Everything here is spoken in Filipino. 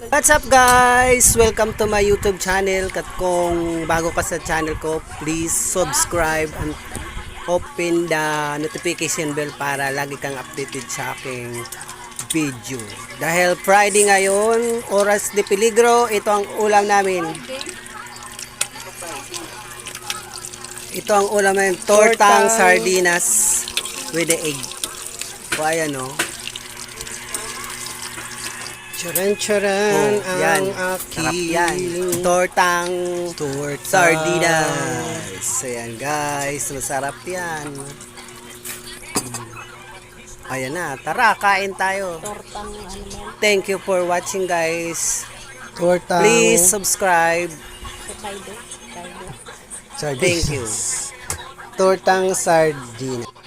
What's up guys? Welcome to my YouTube channel. At kung bago ka sa channel ko, please subscribe and open the notification bell para lagi kang updated sa aking video. Dahil Friday ngayon, oras de peligro, ito ang ulam namin. Ito ang ulam namin, tortang sardinas with the egg. O ayan o. Charan-charan yan. ang Sarap aking yan. Tortang sardinas. Ayan guys, masarap yan. Ayan na, tara, kain tayo. Thank you for watching guys. tortang Please subscribe. sardinas. Thank you. Tortang sardinas.